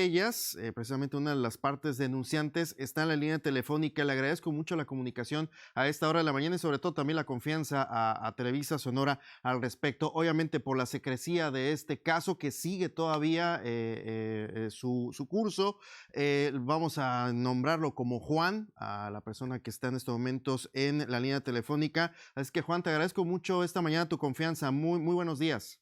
de ellas, precisamente una de las partes denunciantes, está en la línea telefónica. Le agradezco mucho la comunicación a esta hora de la mañana y sobre todo también la confianza a Televisa Sonora al respecto. Obviamente por la secrecía de este caso que sigue todavía su curso, vamos a nombrarlo como Juan, a la persona que está en estos momentos en la línea telefónica. Así que Juan, te agradezco mucho esta mañana tu confianza. Muy buenos días.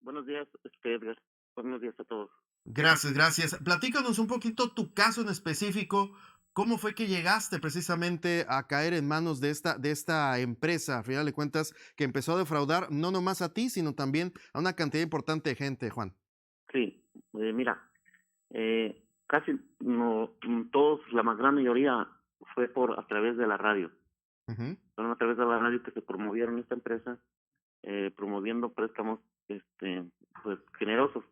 Buenos días, Edgar. Buenos días a todos. Gracias, gracias. Platícanos un poquito tu caso en específico. ¿Cómo fue que llegaste precisamente a caer en manos de esta empresa, a final de cuentas, que empezó a defraudar no nomás a ti, sino también a una cantidad importante de gente, Juan? Sí, mira, casi no todos, la más gran mayoría fue a través de la radio. Ujú. Fueron a través de la radio que se promovieron esta empresa, promoviendo préstamos, pues generosos.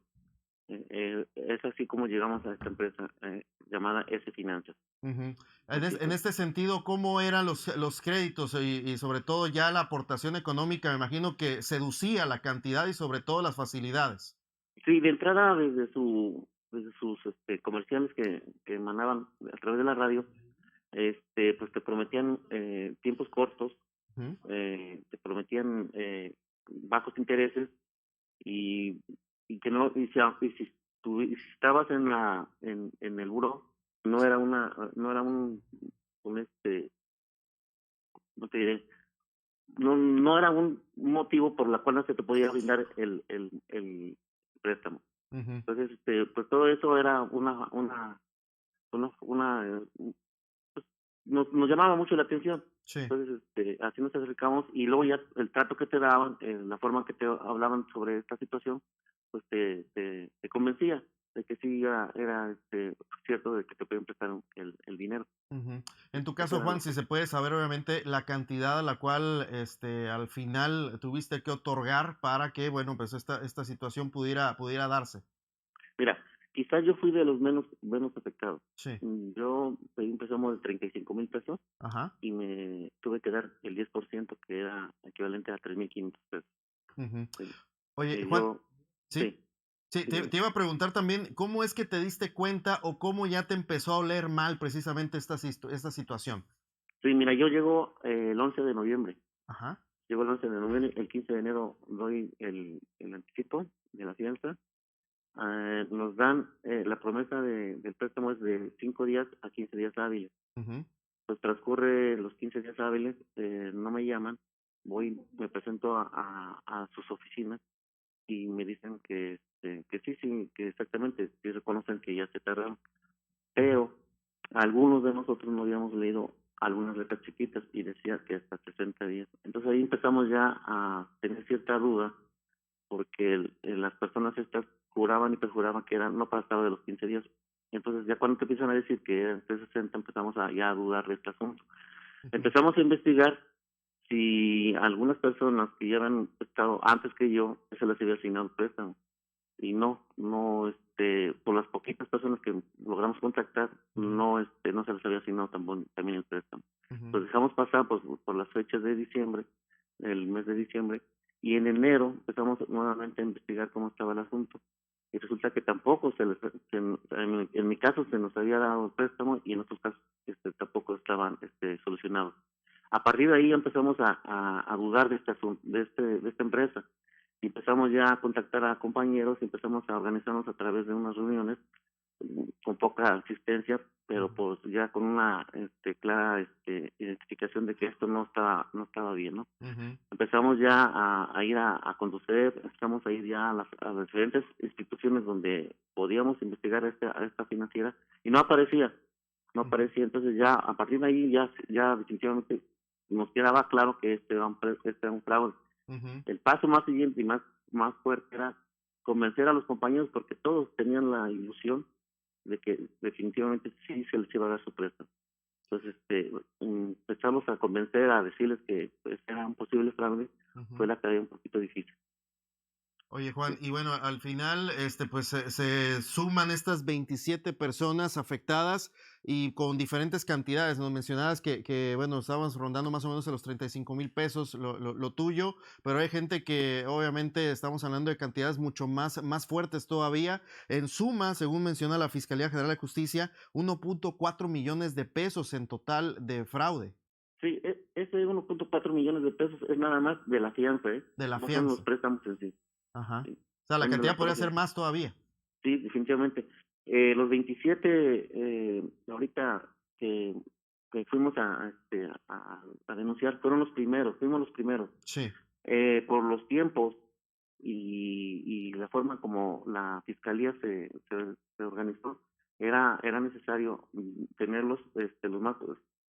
Es así como llegamos a esta empresa llamada S Finanzas. Ujú. Así En fue. este sentido, ¿cómo eran los créditos y sobre todo ya la aportación económica? Me imagino que seducía la cantidad y sobre todo las facilidades. Sí, de entrada desde sus comerciales que emanaban a través de la radio, pues te prometían tiempos cortos, Ujú. te prometían bajos intereses y, y que no y si y si estabas en el buró no era un no te diré, no era un motivo por la cual no se te podía brindar el préstamo. Ujú. Entonces pues todo eso era una nos llamaba mucho la atención. Sí. Entonces, así nos acercamos y luego ya el trato que te daban, la forma en que te hablaban sobre esta situación, pues te convencía de que sí era cierto de que te podían prestar el dinero. Ujú. En tu Eso caso, era Juan, lo si que... se puede saber, obviamente, la cantidad a la cual al final tuviste que otorgar para que, bueno, pues esta situación pudiera darse. Mira, quizás yo fui de los menos afectados. Sí. Yo pedí un préstamo de 35,000 pesos Ajá. y me tuve que dar el 10% que era equivalente a 3,500 pesos. Ujú. Sí. Oye, Juan, Yo, sí. sí, Sí, sí, te dime. iba a preguntar también, ¿cómo es que te diste cuenta o cómo ya te empezó a oler mal precisamente esta situación? Sí, mira, yo llego el 11 de noviembre. Ajá. Llego el 11 de noviembre, el 15 de enero doy el anticipo de la fianza. Nos dan la promesa del préstamo es de 5 días a 15 días hábiles. Ujú. Pues transcurre los 15 días hábiles, no me llaman, me presento a sus oficinas y me dicen que sí, que exactamente, sí reconocen que ya se tardaron, Ujú. pero algunos de nosotros no habíamos leído algunas letras chiquitas y decía que hasta 60 días. Entonces ahí empezamos ya a tener cierta duda porque las personas estas juraban y perjuraban que eran no pasaba de los 15 días. Entonces ya cuando te empiezan a decir que eran de 60 empezamos ya a dudar de este asunto. Ujú. Empezamos a investigar si algunas personas que ya habían estado antes que yo se les había asignado el préstamo y no por las poquitas personas que logramos contactar Ujú. no se les había asignado también el préstamo. Ujú. Pues dejamos pasar pues por las fechas de diciembre, el mes de diciembre, y en enero empezamos nuevamente a investigar cómo estaba el asunto y resulta que tampoco en mi caso se nos había dado el préstamo y en otros casos tampoco estaban solucionados. A partir de ahí empezamos a dudar de este asunto, de esta empresa y empezamos ya a contactar a compañeros y empezamos a organizarnos a través de unas reuniones con poca asistencia, pero Ujú. pues ya con una clara identificación de que esto no estaba bien, ¿no? Ujú. Empezamos ya a ir a conducir, empezamos a ir ya a las diferentes instituciones donde podíamos investigar a esta financiera y Ujú. no aparecía, entonces ya a partir de ahí ya definitivamente nos quedaba claro que este era un fraude. Ujú. El paso más siguiente y más fuerte era convencer a los compañeros porque todos tenían la ilusión de que definitivamente sí se les iba a dar su préstamo. Entonces, empezamos a convencer, a decirles que pues, era un posible fraude, Ujú. fue la tarea un poquito difícil. Oye, Juan, Sí, y bueno, al final, pues se suman estas 27 personas afectadas y con diferentes cantidades. Nos mencionabas bueno, estábamos rondando más o menos a los 35,000 pesos lo tuyo, pero hay gente que obviamente estamos hablando de cantidades mucho más fuertes todavía. En suma, según menciona la Fiscalía General de Justicia, 1,4 millones de pesos en total de fraude sí, ese 1.4 millones de pesos es nada más de la fianza, ¿eh? de la No son los fianza. préstamos en sí. Ajá. Sí. O sea, la Bueno, de cantidad la podría sola ser fianza. más todavía. Sí, definitivamente. Los 27, ahorita que fuimos a denunciar, fueron los primeros, fuimos los primeros. Sí. Por los tiempos y la forma como la fiscalía se organizó, era necesario tenerlos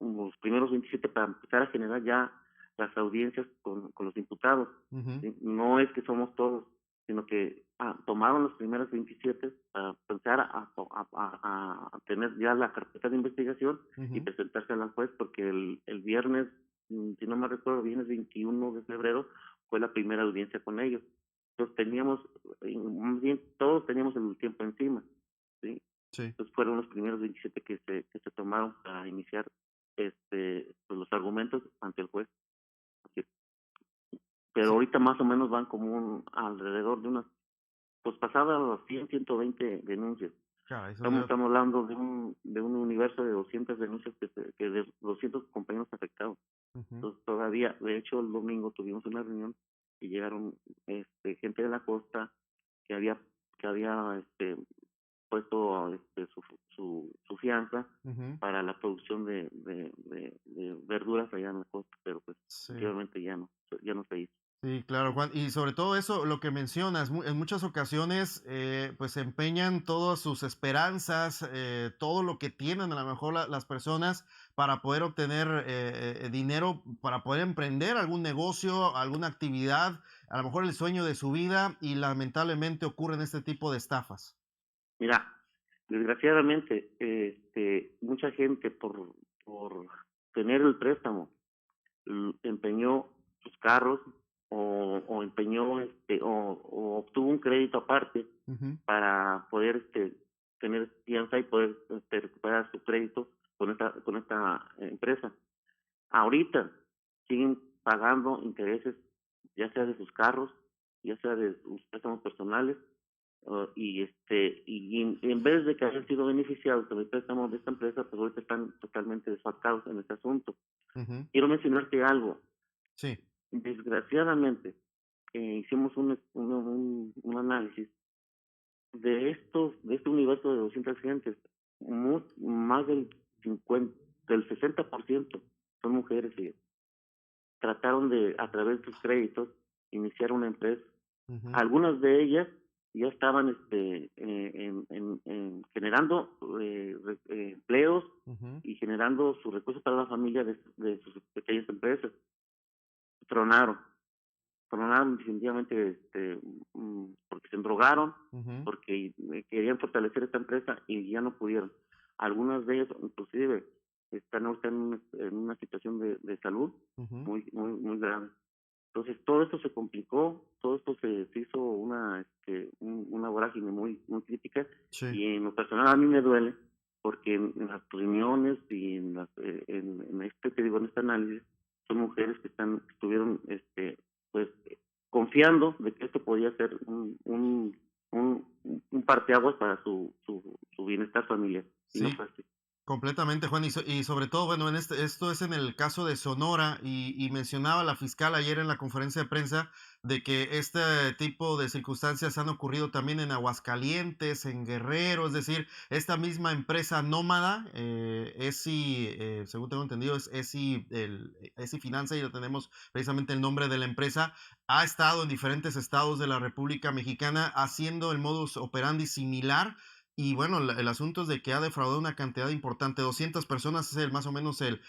los primeros 27 para empezar a generar ya las audiencias con los imputados. Ujú. ¿Sí? No es que somos todos, sino que tomaron los primeros 27 para empezar a tener ya la carpeta de investigación y Ujú. presentarse al juez, porque el viernes, si no me recuerdo, viernes 21 de febrero, fue la primera audiencia con ellos. Entonces teníamos, más bien, todos teníamos el tiempo encima, ¿sí? Sí. Entonces fueron los primeros 27 que se tomaron para iniciar pues los argumentos ante el juez. Así. Pero Sí, ahorita más o menos van como alrededor de unas, pues pasadas las 120 denuncias. caray, Estamos hablando de un universo de 200 denuncias, que de 200 compañeros afectados. ujú. Entonces todavía, de hecho, el domingo tuvimos una reunión y llegaron gente de la costa que había puesto su fianza Ujú. para la producción de verduras allá en la costa, pero pues Sí, efectivamente ya no se hizo. sí, claro, Juan. Y sobre todo eso, lo que mencionas, en muchas ocasiones, pues empeñan todas sus esperanzas, todo lo que tienen a lo mejor las personas para poder obtener dinero, para poder emprender algún negocio, alguna actividad, a lo mejor el sueño de su vida, y lamentablemente ocurren este tipo de estafas. Mira, desgraciadamente, mucha gente por tener el préstamo empeñó sus carros o empeñó o obtuvo un crédito aparte Ujú. para poder tener fianza y poder recuperar su crédito con esta empresa. Ahorita siguen pagando intereses, ya sea de sus carros, ya sea de sus préstamos personales, y en vez de que hayan sido beneficiados con el préstamo de esta empresa, pues ahorita están totalmente desfalcados en este asunto. Ujú. Quiero mencionarte algo. Sí. Desgraciadamente, hicimos un análisis de este universo de 200 gentes. Más del 50, del 60% son mujeres, y trataron de, a través de sus créditos, iniciar una empresa. Ujú. Algunas de ellas ya estaban generando empleos Ujú. y generando sus recursos para la familia de sus pequeñas empresas. Tronaron, tronaron definitivamente, porque se endrogaron, Ujú. porque querían fortalecer esta empresa y ya no pudieron. Algunas de ellas inclusive están ahorita en una situación de salud Ujú. muy muy muy grave. Entonces todo esto se complicó, todo esto se hizo una vorágine muy muy crítica, Sí. y en lo personal a mí me duele porque en las reuniones y en este análisis, son mujeres que estuvieron pues confiando de que esto podía ser un parteaguas para su bienestar familiar, y no Sí. fue así. Completamente, Juan, y sobre todo, bueno, esto es en el caso de Sonora, y mencionaba la fiscal ayer en la conferencia de prensa de que este tipo de circunstancias han ocurrido también en Aguascalientes, en Guerrero. Es decir, esta misma empresa nómada, ESI, según tengo entendido, es ESI Finanza, y lo tenemos precisamente el nombre de la empresa, ha estado en diferentes estados de la República Mexicana haciendo el modus operandi similar. Y bueno, el asunto es de que ha defraudado una cantidad importante, 200 personas es más o menos el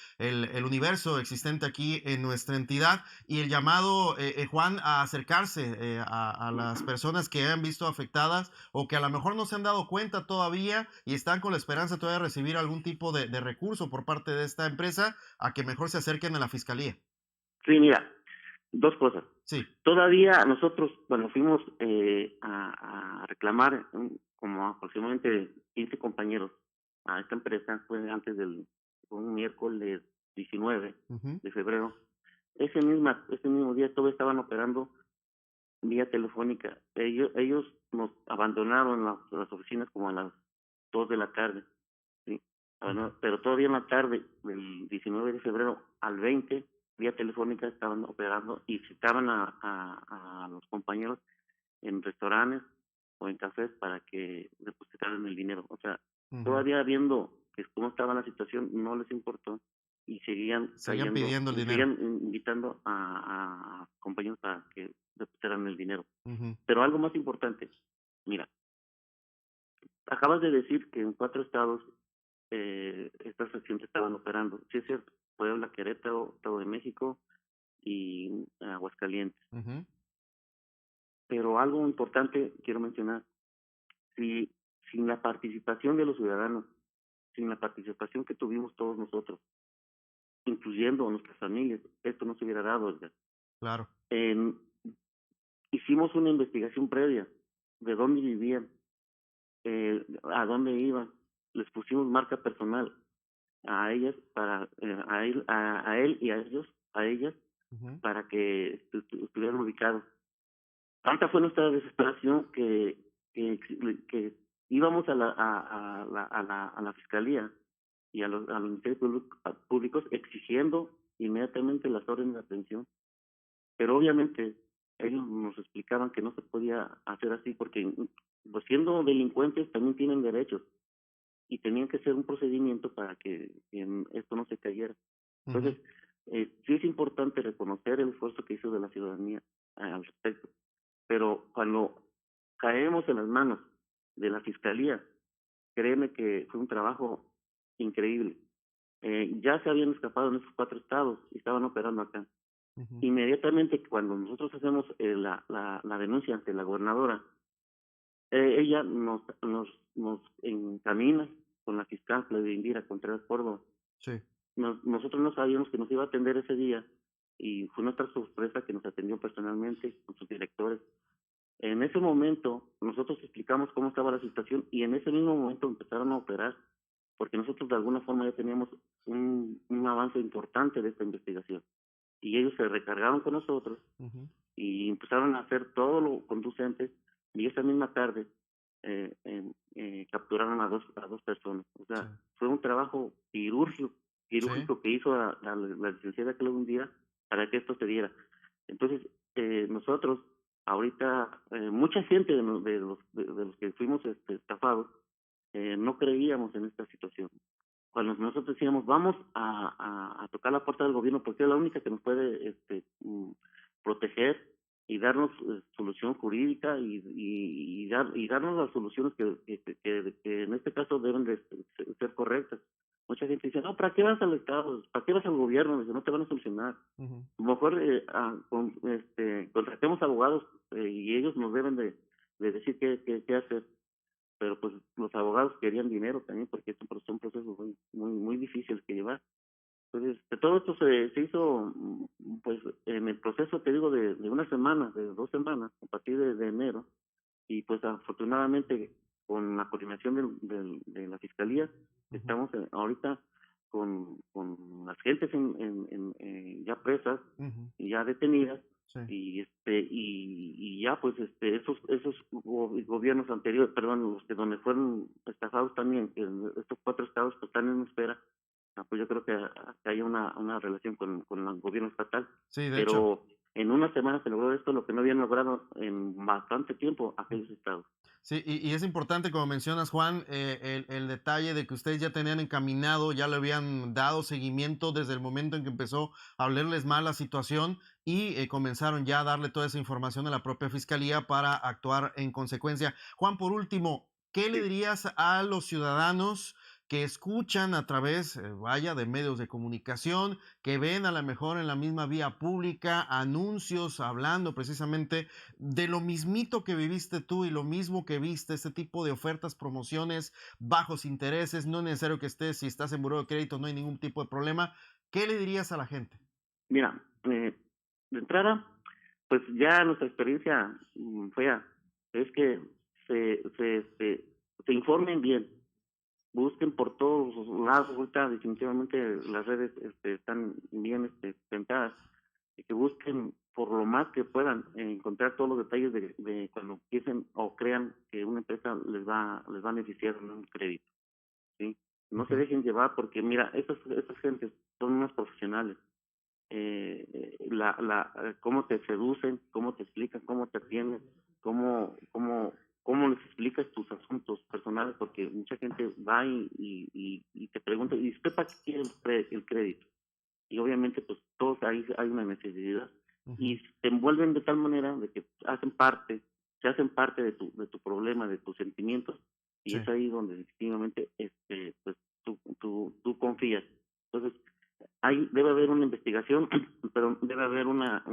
universo existente aquí en nuestra entidad, y el llamado, Juan, a acercarse a las personas que han visto afectadas o que a lo mejor no se han dado cuenta todavía y están con la esperanza todavía de recibir algún tipo de recurso por parte de esta empresa, a que mejor se acerquen a la fiscalía. Sí, mira, dos cosas. Sí. Todavía nosotros, cuando fuimos a reclamar, como aproximadamente 15 compañeros a esta empresa, fue un miércoles 19 Ujú. de febrero. Ese mismo día todavía estaban operando vía telefónica. Ellos nos abandonaron las oficinas como a las 2 de la tarde, ¿sí? Ujú. Pero todavía en la tarde del 19 de febrero al 20, vía telefónica estaban operando y citaban a los compañeros en restaurantes o en cafés para que depositaran el dinero. O sea, Ujú. todavía viendo que cómo estaba la situación, no les importó y seguían Seguían cayendo, pidiendo el dinero. seguían invitando a compañeros para que depositaran el dinero. Ujú. Pero algo más importante, mira, acabas de decir que en 4 estados estas secciones estaban operando. Sí es cierto, Puebla, Querétaro, Estado de México y Aguascalientes. Ujú. Pero algo importante quiero mencionar, si sin la participación de los ciudadanos, sin la participación que tuvimos todos nosotros, incluyendo a nuestras familias, esto no se hubiera dado, Edgar. Claro. En- Hicimos una investigación previa de dónde vivían, a dónde iban, les pusimos marca personal a ellas a él y a ellos, a ellas, Ujú. para que estuvieran ubicados. Tanta fue nuestra desesperación que íbamos a la fiscalía y a los ministerios públicos exigiendo inmediatamente las órdenes de aprehensión, pero obviamente ellos nos explicaban que no se podía hacer así porque, pues siendo delincuentes también tienen derechos y tenían que hacer un procedimiento para que esto no se cayera. Ujú. Entonces, sí es importante reconocer el esfuerzo que hizo de la ciudadanía al respecto, pero cuando caemos en las manos de la fiscalía, créeme que fue un trabajo increíble. Ya se habían escapado en esos 4 estados y estaban operando acá. Ujú. Inmediatamente cuando nosotros hacemos la denuncia ante la gobernadora, ella nos encamina con la fiscal Claudia Indira Contreras Córdoba. Sí. Nosotros no sabíamos que nos iba a atender ese día y fue nuestra sorpresa que nos atendió personalmente con sus directores. En ese momento nosotros explicamos cómo estaba la situación y en ese mismo momento empezaron a operar, porque nosotros de alguna forma ya teníamos un avance importante de esta investigación. Y ellos se recargaron con nosotros Ujú. y empezaron a hacer todo lo conducente y esa misma tarde capturaron a dos personas. O Sí. sea, fue un trabajo Sí. quirúrgico que hizo la licenciada Claudia un día para que esto se diera. Entonces, nosotros, ahorita, mucha gente de los que fuimos estafados, no creíamos en esta situación. Cuando nosotros decíamos, vamos a tocar la puerta del gobierno porque es la única que nos puede proteger y darnos solución jurídica y darnos las soluciones que en este caso deben de ser correctas. Mucha gente dice, no, ¿para qué vas al Estado? ¿Para qué vas al gobierno? Dice, no te van a solucionar. Ujú. Mejor contratemos abogados y ellos nos deben de decir qué hacer, pero pues los abogados querían dinero también porque son procesos muy difíciles que llevar. Entonces, todo esto se hizo, pues, en el proceso, te digo, de una semana, de 2 semanas, a partir de enero, y pues afortunadamente con la coordinación de la fiscalía, Ujú. estamos ahorita con las gentes ya presas Ujú. y ya detenidas, Sí. y ya pues esos gobiernos anteriores, perdón, los que donde fueron estafados también, que estos 4 estados que están en espera, pues yo creo que hay una relación con el gobierno estatal, Sí, de hecho. pero en una semana se logró esto, lo que no habían logrado en bastante tiempo aquellos estados. Sí, y es importante, como mencionas, Juan, el detalle de que ustedes ya tenían encaminado, ya le habían dado seguimiento desde el momento en que empezó a olerles mal la situación y comenzaron ya a darle toda esa información a la propia fiscalía para actuar en consecuencia. Juan, por último, ¿qué le Sí. dirías a los ciudadanos que escuchan a través, vaya, de medios de comunicación, que ven a lo mejor en la misma vía pública anuncios hablando precisamente de lo mismito que viviste tú y lo mismo que viste, este tipo de ofertas, promociones, bajos intereses, no es necesario que estés, si estás en buró de crédito no hay ningún tipo de problema? ¿Qué le dirías a la gente? Mira, de entrada, Pues ya nuestra experiencia fea es que se informen bien, busquen por todos los lados. Ahorita definitivamente las redes están bien tentadas, y que busquen por lo más que puedan encontrar todos los detalles de cuando empiecen o crean que una empresa les va a beneficiar en un crédito, ¿sí? No se Ujú. dejen llevar, porque mira, estas gentes son unas profesionales. Cómo te seducen, cómo te explican, cómo te atienden, cómo les explicas tus asuntos personales, porque mucha gente va y te pregunta, ¿y usted para qué quiere el crédito? Y obviamente pues todos ahí hay una necesidad, y Ujú. te envuelven de tal manera de que se hacen parte de tu problema, de tus sentimientos, y Sí. es ahí donde definitivamente pues tú confías. Entonces ahí debe haber una investigación, pero debe haber una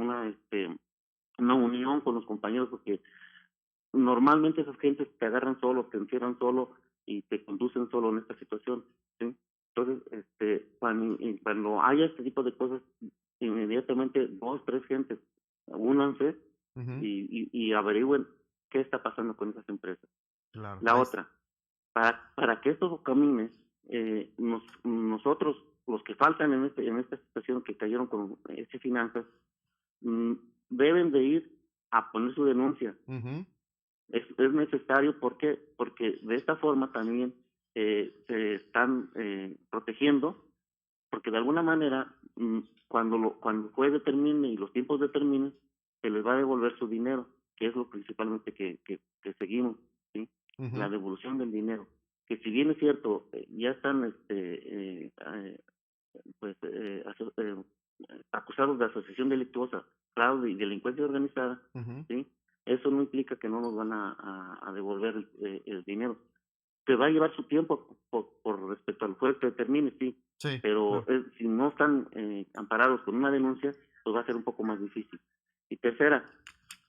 unión con los compañeros, porque normalmente esas gentes te agarran solo, te encierran solo y te conducen solo en esta situación, ¿sí? Entonces, cuando haya este tipo de cosas, inmediatamente dos, tres gentes, únanse Ujú. y averigüen qué está pasando con esas empresas. Claro. La otra, para que esto camine, nosotros, los que faltan en esta situación, que cayeron con finanzas, mm, deben de ir a poner su denuncia. Ujú. Es necesario, ¿por qué? Porque de esta forma también se están protegiendo, porque de alguna manera, cuando el juez determine y los tiempos determinen, se les va a devolver su dinero, que es lo principalmente que seguimos, ¿sí? La Ujú. devolución del dinero. Que si bien es cierto, ya están pues acusados de asociación delictuosa, fraude y delincuencia organizada, Ujú. ¿sí? Eso no implica que no nos van a devolver el dinero. Te va a llevar su tiempo por respecto al juez que determine, sí, Sí, pero claro. si no están amparados con una denuncia, pues va a ser un poco más difícil. Y tercera,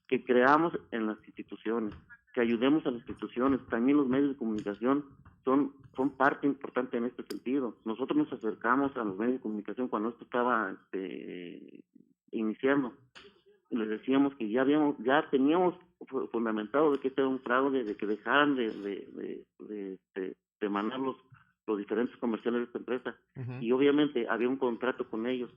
que creamos en las instituciones, que ayudemos a las instituciones. También los medios de comunicación son parte importante en este sentido. Nosotros nos acercamos a los medios de comunicación cuando esto estaba iniciando, y les decíamos que ya teníamos fundamentado de que este era un fraude, de que dejaran de mandar los diferentes comerciales de esta empresa, Ujú. y obviamente había un contrato con ellos.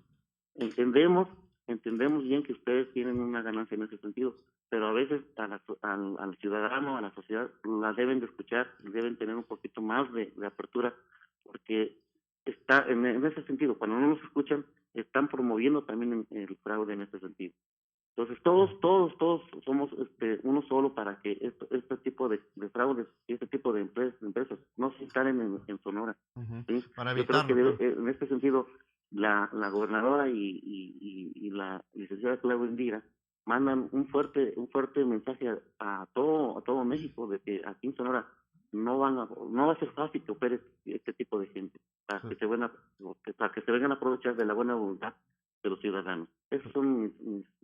Entendemos, entendemos bien que ustedes tienen una ganancia en ese sentido, pero a veces al ciudadano, a la sociedad, la deben de escuchar, deben tener un poquito más de apertura, porque está en ese sentido, cuando no nos escuchan, están promoviendo también el fraude en ese sentido. Entonces todos somos uno solo, para que este tipo de fraudes y este tipo de empresas no se instalen en Sonora, Ujú. ¿sí? Para Yo creo que evitarlo, claro. en este sentido la gobernadora y la licenciada Claudia Indira mandan un fuerte mensaje a todo México, de que aquí en Sonora no va a ser fácil que opere este tipo de gente, Sí. para que se vengan a aprovechar de la buena voluntad de los ciudadanos. Esos son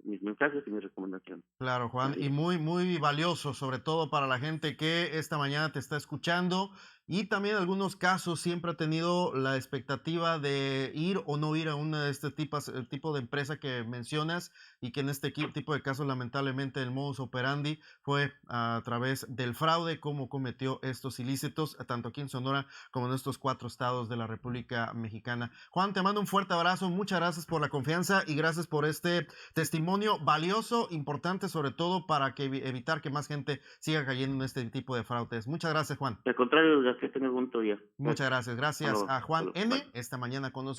mis mensajes y mis recomendaciones. Claro, Juan, Buen y día. muy, muy valioso, sobre todo para la gente que esta mañana te está escuchando y también en algunos casos siempre ha tenido la expectativa de ir o no ir a una de este tipo de empresa que mencionas y que en este tipo de casos lamentablemente el modus operandi fue a través del fraude como cometió estos ilícitos, tanto aquí en Sonora como en estos 4 estados de la República Mexicana. Juan, te mando un fuerte abrazo, muchas gracias por la confianza y gracias por este testimonio valioso, importante sobre todo para que evitar que más gente siga cayendo en este tipo de fraudes. Muchas gracias, Juan. Al contrario, ya que tengas buen día. Muchas Gracias. gracias. Hasta Gracias luego. a Hasta Juan luego. N. Bye. esta mañana con nosotros.